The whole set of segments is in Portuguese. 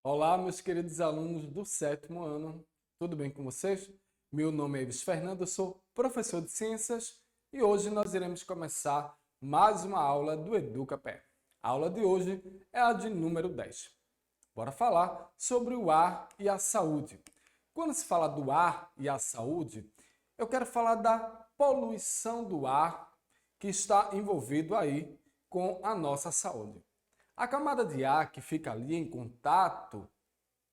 Olá, meus queridos alunos do sétimo ano, tudo bem com vocês? Meu nome é Ives Fernando, eu sou professor de ciências e hoje nós iremos começar mais uma aula do EducaPé. A aula de hoje é a de número 10. Bora falar sobre o ar e a saúde. Quando se fala do ar e a saúde, eu quero falar da poluição do ar que está envolvido aí com a nossa saúde. A camada de ar que fica ali em contato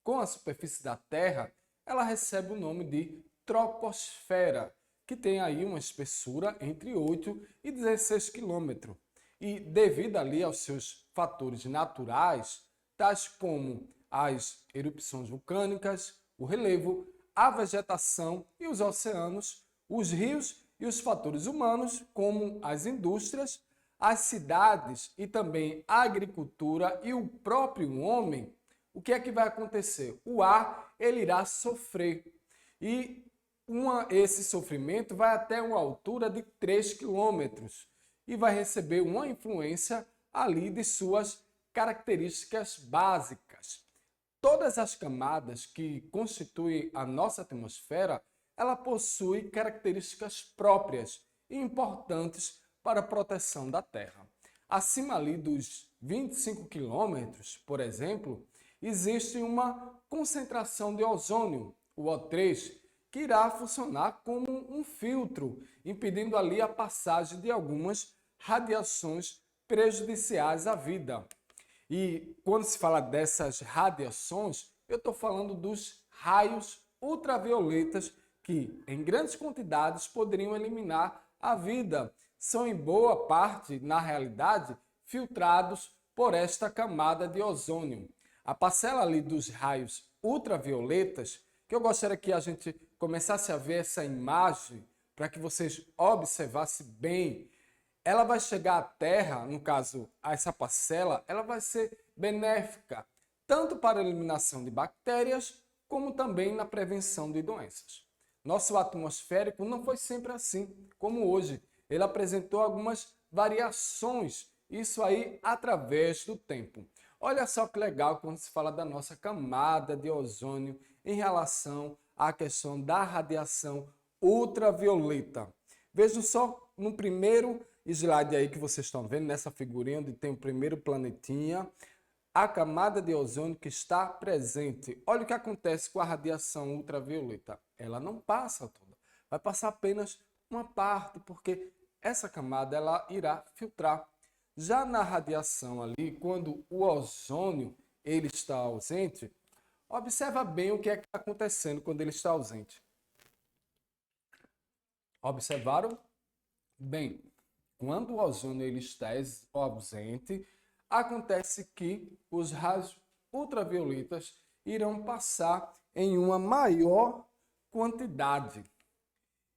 com a superfície da Terra, ela recebe o nome de troposfera, que tem aí uma espessura entre 8 e 16 quilômetros. E devido ali aos seus fatores naturais, tais como as erupções vulcânicas, o relevo, a vegetação e os oceanos, os rios e os fatores humanos, como as indústrias, as cidades e também a agricultura e o próprio homem, o que é que vai acontecer? O ar ele irá sofrer e esse sofrimento vai até uma altura de 3 quilômetros e vai receber uma influência ali de suas características básicas. Todas as camadas que constituem a nossa atmosfera, ela possui características próprias e importantes para a proteção da Terra. Acima ali dos 25 quilômetros, por exemplo, existe uma concentração de ozônio, o O3, que irá funcionar como um filtro, impedindo ali a passagem de algumas radiações prejudiciais à vida. E quando se fala dessas radiações, eu estou falando dos raios ultravioletas que, em grandes quantidades, poderiam eliminar a vida. São, em boa parte, na realidade, filtrados por esta camada de ozônio. A parcela ali dos raios ultravioletas, que eu gostaria que a gente começasse a ver essa imagem para que vocês observassem bem, ela vai chegar à Terra, no caso, a essa parcela, ela vai ser benéfica, tanto para a eliminação de bactérias, como também na prevenção de doenças. Nosso atmosférico não foi sempre assim, como hoje. Ele apresentou algumas variações, isso aí através do tempo. Olha só que legal quando se fala da nossa camada de ozônio em relação à questão da radiação ultravioleta. Vejam só no primeiro slide aí que vocês estão vendo, nessa figurinha onde tem o primeiro planetinha, a camada de ozônio que está presente. Olha o que acontece com a radiação ultravioleta. Ela não passa toda, vai passar apenas uma parte, porque essa camada ela irá filtrar. Já na radiação ali, quando o ozônio ele está ausente, observa bem o que está acontecendo quando ele está ausente. Observaram? Bem, quando o ozônio ele está ausente, acontece que os raios ultravioletas irão passar em uma maior quantidade.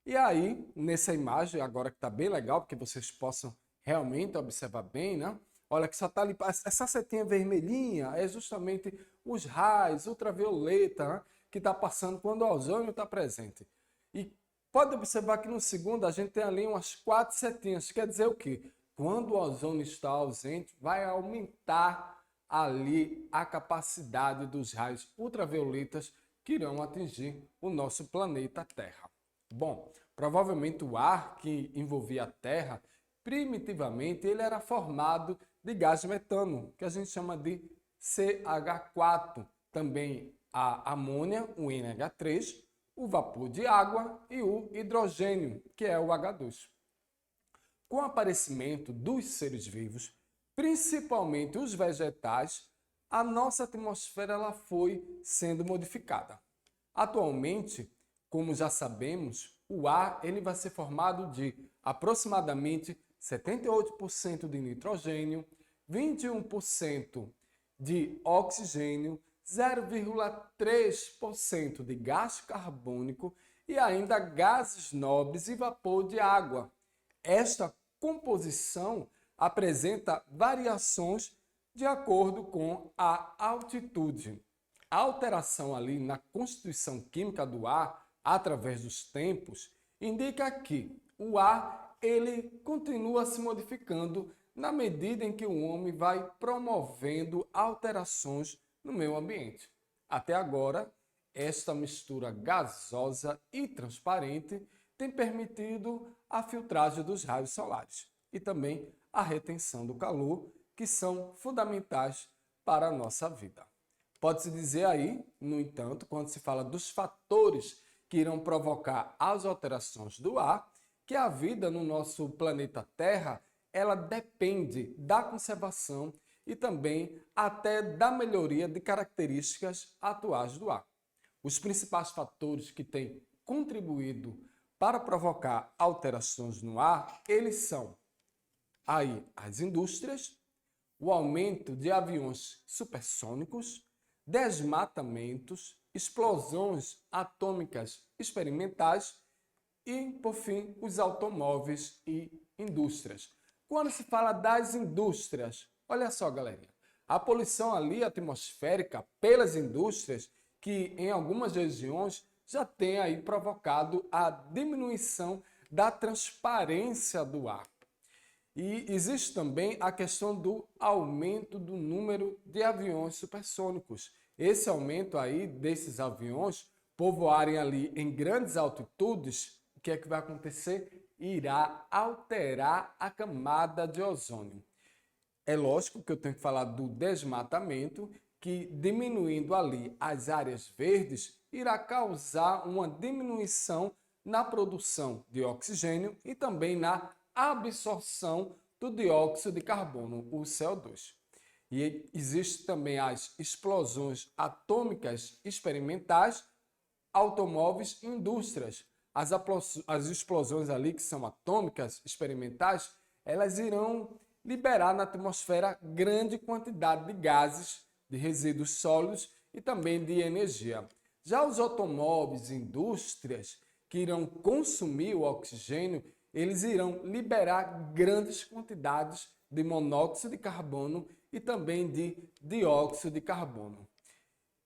E aí, nessa imagem, agora que está bem legal, porque vocês possam realmente observar bem, né? Olha que só está ali, essa setinha vermelhinha é justamente os raios ultravioleta, né? Que está passando quando o ozônio está presente. E pode observar que no segundo a gente tem ali umas 4 setinhas. Quer dizer o quê? Quando o ozônio está ausente, vai aumentar ali a capacidade dos raios ultravioletas que irão atingir o nosso planeta Terra. Bom, provavelmente o ar que envolvia a Terra, primitivamente, ele era formado de gás metano, que a gente chama de CH4, também a amônia, o NH3, o vapor de água e o hidrogênio, que é o H2. Com o aparecimento dos seres vivos, principalmente os vegetais, a nossa atmosfera ela foi sendo modificada. Atualmente, como já sabemos, o ar ele vai ser formado de aproximadamente 78% de nitrogênio, 21% de oxigênio, 0,3% de gás carbônico e ainda gases nobres e vapor de água. Esta composição apresenta variações de acordo com a altitude. A alteração ali na constituição química do ar, através dos tempos, indica que o ar ele continua se modificando na medida em que o homem vai promovendo alterações no meio ambiente. Até agora, esta mistura gasosa e transparente tem permitido a filtragem dos raios solares e também a retenção do calor, que são fundamentais para a nossa vida. Pode-se dizer aí, no entanto, quando se fala dos fatores que irão provocar as alterações do ar, que a vida no nosso planeta Terra, ela depende da conservação e também até da melhoria de características atuais do ar. Os principais fatores que têm contribuído para provocar alterações no ar, eles são aí as indústrias, o aumento de aviões supersônicos, desmatamentos, explosões atômicas experimentais e, por fim, os automóveis e indústrias. Quando se fala das indústrias, olha só, galera, a poluição ali atmosférica pelas indústrias, que em algumas regiões já tem aí provocado a diminuição da transparência do ar. E existe também a questão do aumento do número de aviões supersônicos. Esse aumento aí desses aviões povoarem ali em grandes altitudes, o que é que vai acontecer? Irá alterar a camada de ozônio. É lógico que eu tenho que falar do desmatamento, que diminuindo ali as áreas verdes, irá causar uma diminuição na produção de oxigênio e também na absorção do dióxido de carbono, o CO2. E existem também as explosões atômicas experimentais, automóveis e indústrias. As explosões ali que são atômicas experimentais, elas irão liberar na atmosfera grande quantidade de gases, de resíduos sólidos e também de energia. Já os automóveis e indústrias que irão consumir o oxigênio, eles irão liberar grandes quantidades de monóxido de carbono e também de dióxido de carbono.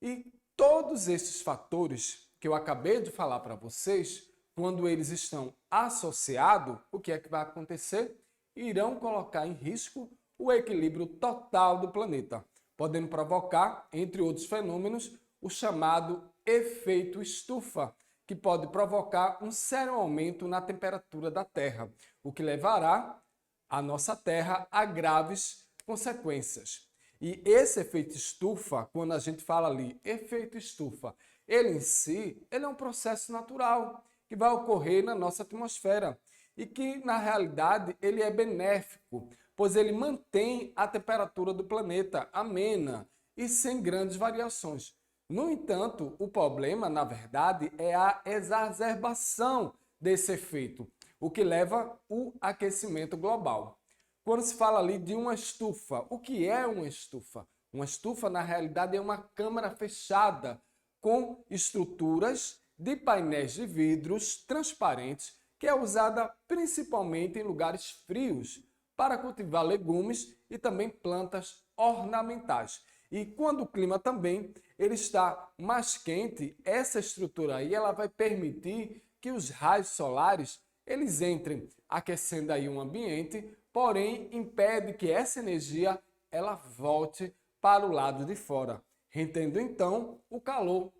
E todos esses fatores que eu acabei de falar para vocês, quando eles estão associados, o que é que vai acontecer? Irão colocar em risco o equilíbrio total do planeta, podendo provocar, entre outros fenômenos, o chamado efeito estufa, que pode provocar um sério aumento na temperatura da Terra, o que levará a nossa Terra a graves consequências. E esse efeito estufa, quando a gente fala ali efeito estufa, ele em si, ele é um processo natural que vai ocorrer na nossa atmosfera e que, na realidade, ele é benéfico, pois ele mantém a temperatura do planeta amena e sem grandes variações. No entanto, o problema, na verdade, é a exacerbação desse efeito, o que leva ao aquecimento global. Quando se fala ali de uma estufa, o que é uma estufa? Uma estufa, na realidade, é uma câmara fechada com estruturas de painéis de vidros transparentes que é usada principalmente em lugares frios para cultivar legumes e também plantas ornamentais. E quando o clima também ele está mais quente, essa estrutura aí ela vai permitir que os raios solares eles entrem aquecendo aí um ambiente, porém impede que essa energia ela volte para o lado de fora, retendo então o calor,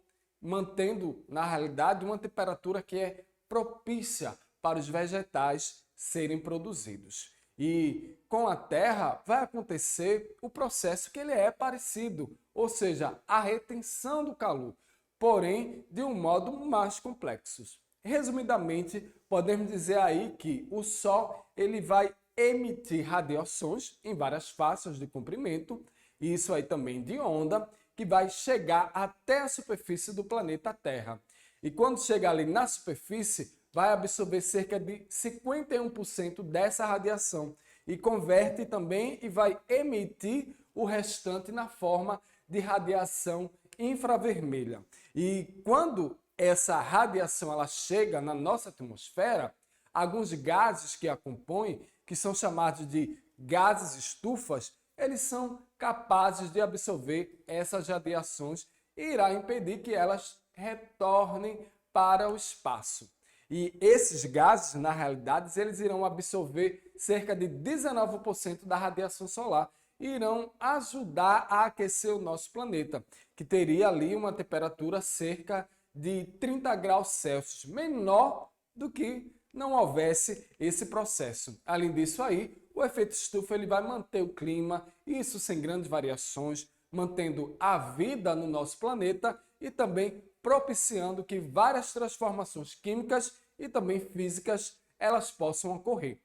mantendo na realidade uma temperatura que é propícia para os vegetais serem produzidos. E com a Terra vai acontecer o processo que ele é parecido, ou seja, a retenção do calor, porém de um modo mais complexo. Resumidamente, podemos dizer aí que o Sol ele vai emitir radiações em várias faixas de comprimento, e isso aí também de onda, que vai chegar até a superfície do planeta Terra. E quando chegar ali na superfície, vai absorver cerca de 51% dessa radiação e converte também e vai emitir o restante na forma de radiação infravermelha. E quando essa radiação ela chega na nossa atmosfera, alguns gases que a compõem, que são chamados de gases estufas, eles são capazes de absorver essas radiações e irá impedir que elas retornem para o espaço. E esses gases, na realidade, eles irão absorver cerca de 19% da radiação solar irão ajudar a aquecer o nosso planeta, que teria ali uma temperatura cerca de 30 graus Celsius, menor do que não houvesse esse processo. Além disso aí, o efeito estufa ele vai manter o clima, isso sem grandes variações, mantendo a vida no nosso planeta e também propiciando que várias transformações químicas e também físicas elas possam ocorrer.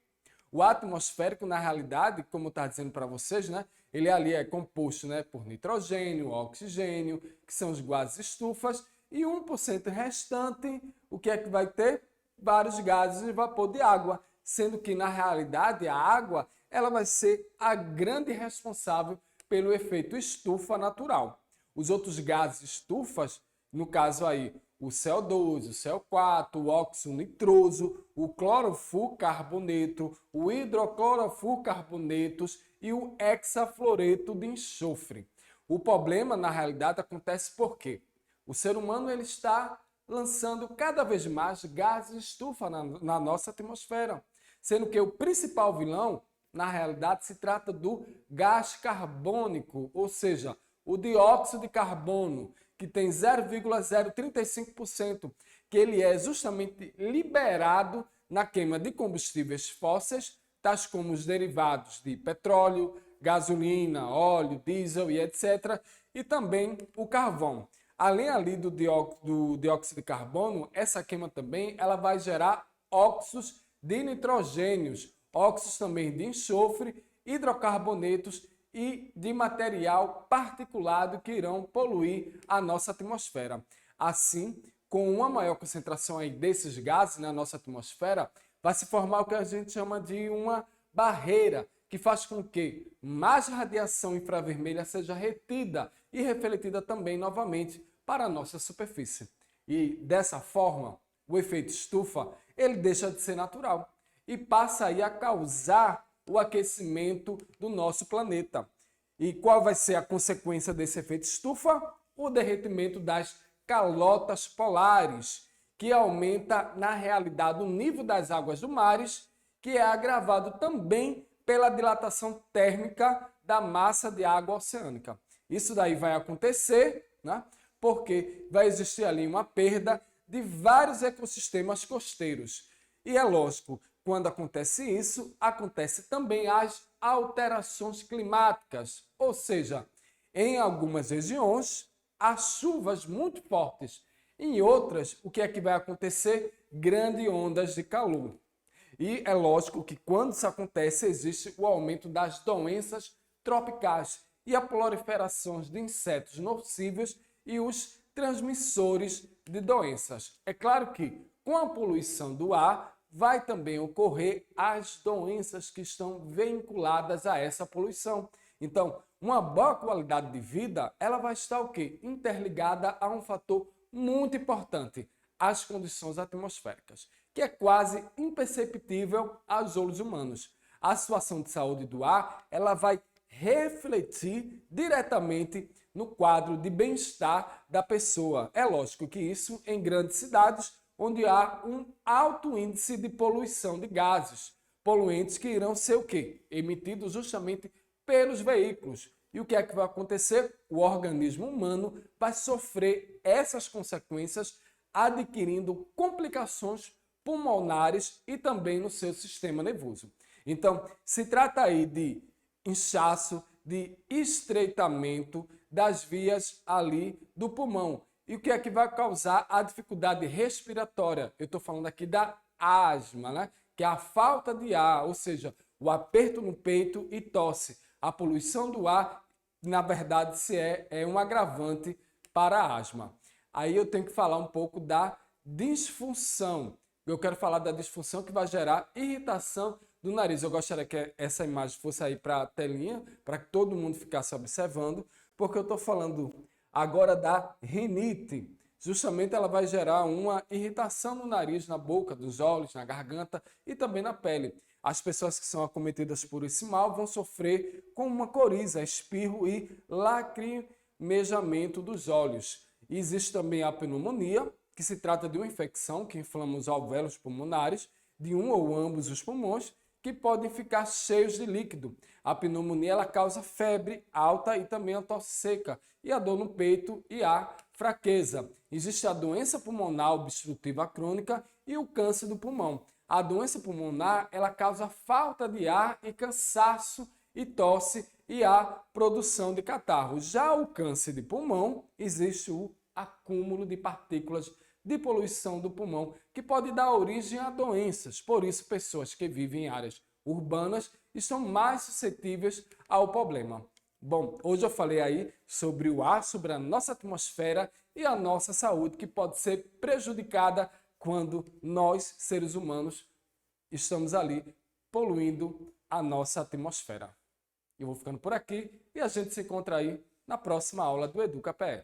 O ar atmosférico, na realidade, como está dizendo para vocês, né, ele ali é composto, né, por nitrogênio, oxigênio, que são os gases estufas, e 1% restante, o que é que vai ter? Vários gases de vapor de água, sendo que, na realidade, a água ela vai ser a grande responsável pelo efeito estufa natural. Os outros gases estufas, no caso aí, o CO2, o CO4, o óxido nitroso, o clorofurcarboneto, o hidroclorofurcarbonetos e o hexafluoreto de enxofre. O problema, na realidade, acontece porque o ser humano ele está lançando cada vez mais gases estufa na nossa atmosfera, sendo que o principal vilão, na realidade, se trata do gás carbônico, ou seja, o dióxido de carbono, que tem 0,035%, que ele é justamente liberado na queima de combustíveis fósseis, tais como os derivados de petróleo, gasolina, óleo, diesel e etc., e também o carvão. Além ali do dióxido de carbono, essa queima também ela vai gerar óxidos de nitrogênios, óxidos também de enxofre, hidrocarbonetos e de material particulado que irão poluir a nossa atmosfera. Assim, com uma maior concentração aí desses gases na nossa atmosfera, vai se formar o que a gente chama de uma barreira, que faz com que mais radiação infravermelha seja retida e refletida também novamente para a nossa superfície. E dessa forma, o efeito estufa, ele deixa de ser natural e passa aí a causar o aquecimento do nosso planeta. E qual vai ser a consequência desse efeito estufa? O derretimento das calotas polares, que aumenta, na realidade, o nível das águas do mares, que é agravado também pela dilatação térmica da massa de água oceânica. Isso daí vai acontecer, né? Porque vai existir ali uma perda de vários ecossistemas costeiros. E é lógico, quando acontece isso, acontece também as alterações climáticas, ou seja, em algumas regiões, há chuvas muito fortes. Em outras, o que é que vai acontecer? Grandes ondas de calor. E é lógico que quando isso acontece, existe o aumento das doenças tropicais e a proliferação de insetos nocivos e os transmissores de doenças. É claro que com a poluição do ar, vai também ocorrer as doenças que estão vinculadas a essa poluição. Então, uma boa qualidade de vida, ela vai estar o quê? Interligada a um fator muito importante, as condições atmosféricas, que é quase imperceptível aos olhos humanos. A situação de saúde do ar, ela vai refletir diretamente no quadro de bem-estar da pessoa. É lógico que isso em grandes cidades, onde há um alto índice de poluição de gases, poluentes que irão ser o quê? Emitidos justamente pelos veículos. E o que é que vai acontecer? O organismo humano vai sofrer essas consequências, adquirindo complicações pulmonares e também no seu sistema nervoso. Então, se trata aí de inchaço, de estreitamento das vias ali do pulmão. E o que é que vai causar a dificuldade respiratória? Eu estou falando aqui da asma, né? Que é a falta de ar, ou seja, o aperto no peito e tosse. A poluição do ar, na verdade, é um agravante para a asma. Aí eu tenho que falar um pouco da disfunção. Eu quero falar da disfunção que vai gerar irritação do nariz. Eu gostaria que essa imagem fosse aí para a telinha, para que todo mundo ficasse observando, porque eu estou falando agora da rinite. Justamente ela vai gerar uma irritação no nariz, na boca, nos olhos, na garganta e também na pele. As pessoas que são acometidas por esse mal vão sofrer com uma coriza, espirro e lacrimejamento dos olhos. E existe também a pneumonia, que se trata de uma infecção que inflama os alvéolos pulmonares de um ou ambos os pulmões, que podem ficar cheios de líquido. A pneumonia ela causa febre alta e também a tosse seca, e a dor no peito e a fraqueza. Existe a doença pulmonar obstrutiva crônica e o câncer do pulmão. A doença pulmonar ela causa falta de ar e cansaço e tosse e a produção de catarro. Já o câncer de pulmão, existe o acúmulo de partículas de poluição do pulmão, que pode dar origem a doenças. Por isso, pessoas que vivem em áreas urbanas estão mais suscetíveis ao problema. Bom, hoje eu falei aí sobre o ar, sobre a nossa atmosfera e a nossa saúde, que pode ser prejudicada quando nós, seres humanos, estamos ali poluindo a nossa atmosfera. Eu vou ficando por aqui e a gente se encontra aí na próxima aula do EducaPE.